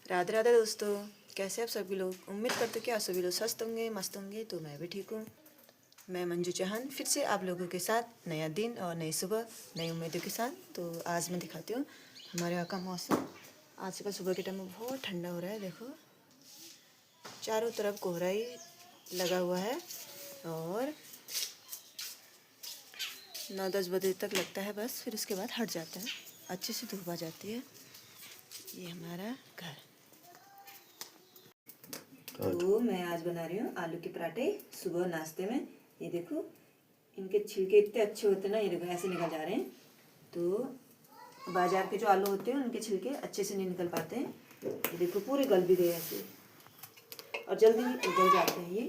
राधे राधे दोस्तों, कैसे आप सभी लोग। उम्मीद करते कि आप सभी लोग स्वस्थ होंगे, मस्त होंगे। तो मैं भी ठीक हूँ। मैं मंजू चौहान फिर से आप लोगों के साथ नया दिन और नई सुबह नई उम्मीदों के साथ। तो आज मैं दिखाती हूँ हमारे यहाँ का मौसम। आज का सुबह के टाइम में बहुत ठंडा हो रहा है। देखो चारों तरफ कोहरा ही लगा हुआ है और 9-10 बजे तक लगता है बस, फिर उसके बाद हट जाता है, अच्छे से धूप आ जाती है। ये हमारा घर। तो मैं आज बना रही हूँ आलू के पराठे सुबह नाश्ते में। ये देखो इनके छिलके इतने अच्छे होते हैं ना, ये देखो ऐसे निकल जा रहे हैं। तो बाजार के जो आलू होते हैं उनके छिलके अच्छे से नहीं निकल पाते हैं। ये देखो पूरे गल भी गए ऐसे और जल्दी उगल जाते हैं ये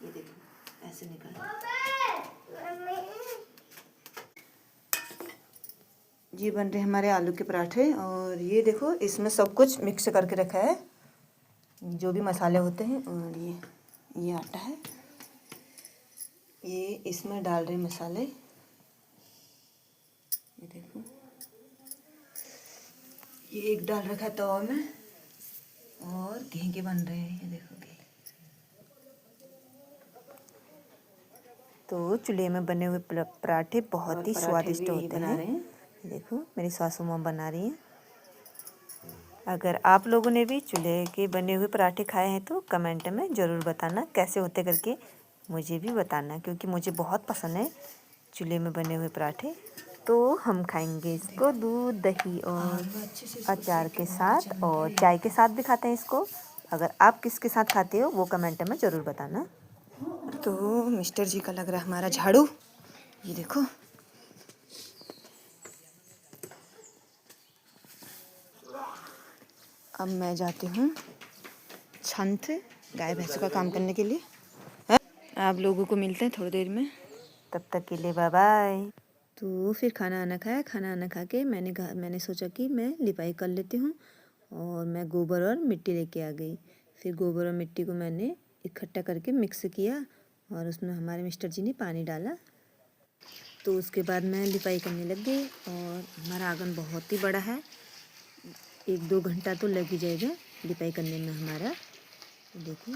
देखो ऐसे निकल। ये बन रहे हमारे आलू के पराठे। और ये देखो इसमें सब कुछ मिक्स करके रखा है, जो भी मसाले होते हैं। और ये आटा है, ये इसमें डाल रहे मसाले। ये देखो ये एक डाल रखा है तवा में और घी के बन रहे हैं। ये देखो घी। तो चूल्हे में बने हुए पराठे बहुत ही स्वादिष्ट होते हैं। देखो मेरी सासू माँ बना रही हैं। अगर आप लोगों ने भी चूल्हे के बने हुए पराठे खाए हैं तो कमेंट में ज़रूर बताना कैसे होते करके, मुझे भी बताना, क्योंकि मुझे बहुत पसंद है चूल्हे में बने हुए पराठे। तो हम खाएंगे इसको दूध दही और अचार के साथ, और चाय के साथ भी खाते हैं इसको। अगर आप किसके साथ खाते हो वो कमेंट में ज़रूर बताना। तो मिस्टर जी का लग रहा है हमारा झाड़ू। ये देखो अब मैं जाती हूँ छंत गाय भैंसों का काम करने के लिए। आप लोगों को मिलते हैं थोड़ी देर में, तब तक के लिए बाय बाय। तो फिर खाना आना खाया। खाना आना खा के मैंने सोचा कि मैं लिपाई कर लेती हूँ, और मैं गोबर और मिट्टी लेके आ गई। फिर गोबर और मिट्टी को मैंने इकट्ठा करके मिक्स किया और उसमें हमारे मिस्टर जी ने पानी डाला। तो उसके बाद मैं लिपाई करने लग गई। और हमारा आंगन बहुत ही बड़ा है, 1-2 घंटा तो लग ही जाएगा लिपाई करने में हमारा। देखो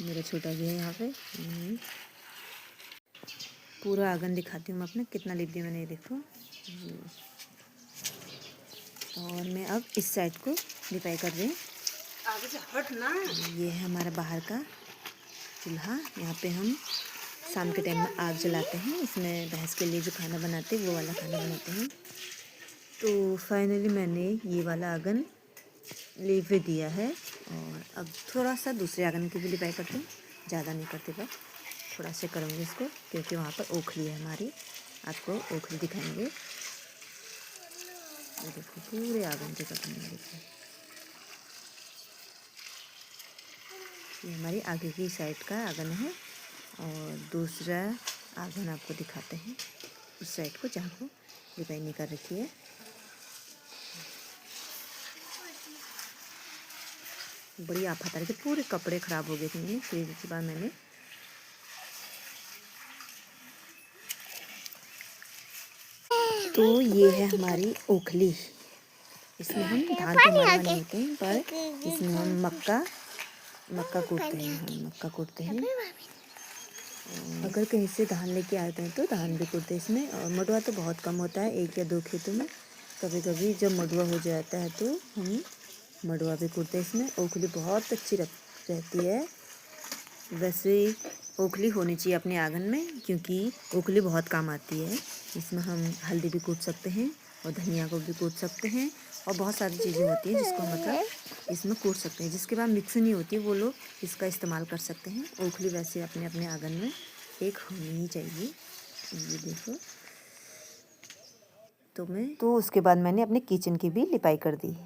मेरा छोटा भी है यहाँ पे। पूरा आंगन दिखाती हूँ मैं अपने, कितना लिप दिया मैंने। ये देखो। और मैं अब इस साइड को लिपाई कर रही हूँ। आगे से हट ना। ये है हमारा बाहर का चूल्हा। यहाँ पे हम शाम के टाइम में आग जलाते हैं। इसमें भैंस के लिए जो खाना बनाते हैं वो वाला खाना बनाते हैं। तो फाइनली मैंने ये वाला आंगन लिप दिया है। और अब थोड़ा सा दूसरे आंगन की भी लिपाई करते हैं, ज़्यादा नहीं करते बस थोड़ा सा करूँगी इसको, क्योंकि वहाँ पर ओखली है हमारी। आपको ओखली दिखाएंगे। ये देखो पूरे आंगन के करेंगे। देखो ये हमारी आगे की साइड का आंगन है। और दूसरा आंगन आपको दिखाते हैं, उस साइड को जहाँ को लिपाई नहीं कर रखी है। बड़ी आफत आ रही थी, पूरे कपड़े ख़राब हो गए थे मेरे। फिर इसके बाद मैंने तो ये है हमारी ओखली। इसमें हम धान तो हमारे नहीं होते हैं, पर इसमें हम मक्का कूटते हैं। हम मक्का कूटते हैं। अगर कहीं से धान लेके आते हैं तो धान भी कूटते हैं इसमें। और मडुआ तो बहुत कम होता है, 1 या 2 खेतों में। कभी कभी जब मडुआ हो जाता है तो हम मडुआ भी कूटते हैं इसमें। ओखली बहुत अच्छी रहती है। वैसे ओखली होनी चाहिए अपने आंगन में, क्योंकि ओखली बहुत काम आती है। इसमें हम हल्दी भी कूट सकते हैं और धनिया को भी कूट सकते हैं, और बहुत सारी चीज़ें होती हैं जिसको मतलब इसमें कूट सकते हैं। जिसके बाद मिक्सी नहीं होती वो लोग इसका इस्तेमाल कर सकते हैं। ओखली वैसे अपने अपने आंगन में एक होनी ही चाहिए। ये देखो। तो उसके बाद मैंने अपने किचन की भी लिपाई कर दी।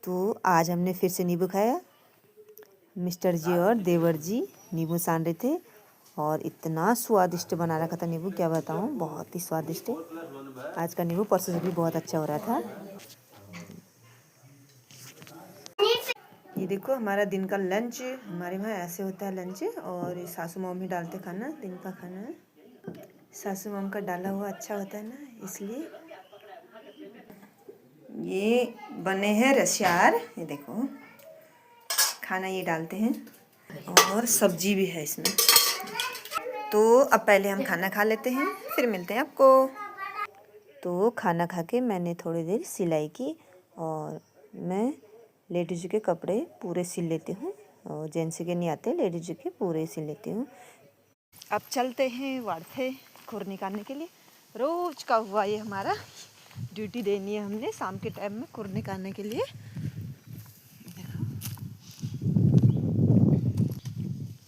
तो आज हमने फिर से नींबू खाया। मिस्टर जी और देवर जी नींबू सान रहे थे, और इतना स्वादिष्ट बना रखा था नींबू, क्या बताऊँ, बहुत ही स्वादिष्ट है। आज का नींबू परसों से भी बहुत अच्छा हो रहा था। ये देखो हमारा दिन का लंच, हमारे वहाँ ऐसे होता है लंच। और ये सासू मम्मी डालते खाना, दिन का खाना है। सासू मम्मी का डाला हुआ अच्छा होता है ना, इसलिए ये बने हैं रसियार, ये देखो खाना ये डालते हैं और सब्जी भी है इसमें। तो अब पहले हम खाना खा लेते हैं, फिर मिलते हैं आपको। तो खाना खा के मैंने थोड़ी देर सिलाई की और मैं लेडीज के कपड़े पूरे सिल लेती हूँ, और जेंट्स के नहीं आते, लेडीज के पूरे सिल लेती हूँ। अब चलते हैं वाड़थे खुर निकालने के लिए। रोज का हुआ ये हमारा ड्यूटी देनी है हमने शाम के टाइम में खुर निकालने के लिए।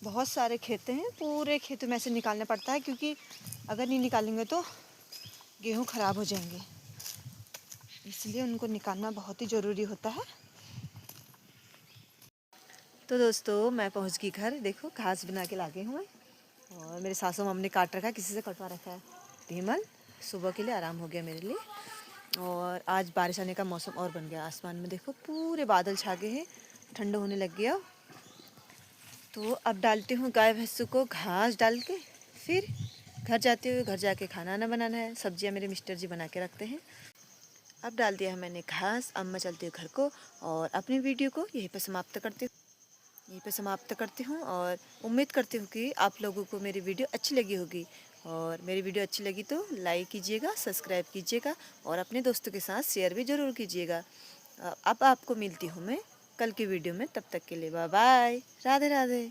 बहुत सारे खेत हैं, पूरे खेतों में से निकालना पड़ता है, क्योंकि अगर नहीं निकालेंगे तो गेहूँ ख़राब हो जाएंगे, इसलिए उनको निकालना बहुत ही ज़रूरी होता है। तो दोस्तों मैं पहुंच गई घर। देखो घास बना के लागे हुए, और मेरे सासू मम्मी ने काट रखा है, किसी से कटवा रखा है भीमल। सुबह के लिए आराम हो गया मेरे लिए। और आज बारिश आने का मौसम और बन गया। आसमान में देखो पूरे बादल छा गए हैं, ठंडा होने लग गया। तो अब डालती हूँ गाय भैंसों को घास डाल के, फिर घर जाते हुए घर जाके खाना ना बनाना है। सब्जियाँ मेरे मिस्टर जी बना के रखते हैं। अब डाल दिया है मैंने घास। अब मैं चलती हूँ घर को और अपनी वीडियो को यहीं पे समाप्त करती हूँ। और उम्मीद करती हूँ कि आप लोगों को मेरी वीडियो अच्छी लगी होगी। और मेरी वीडियो अच्छी लगी तो लाइक कीजिएगा, सब्सक्राइब कीजिएगा और अपने दोस्तों के साथ शेयर भी ज़रूर कीजिएगा। अब आपको मिलती हूँ मैं कल की वीडियो में। तब तक के लिए बाय बाय, राधे राधे।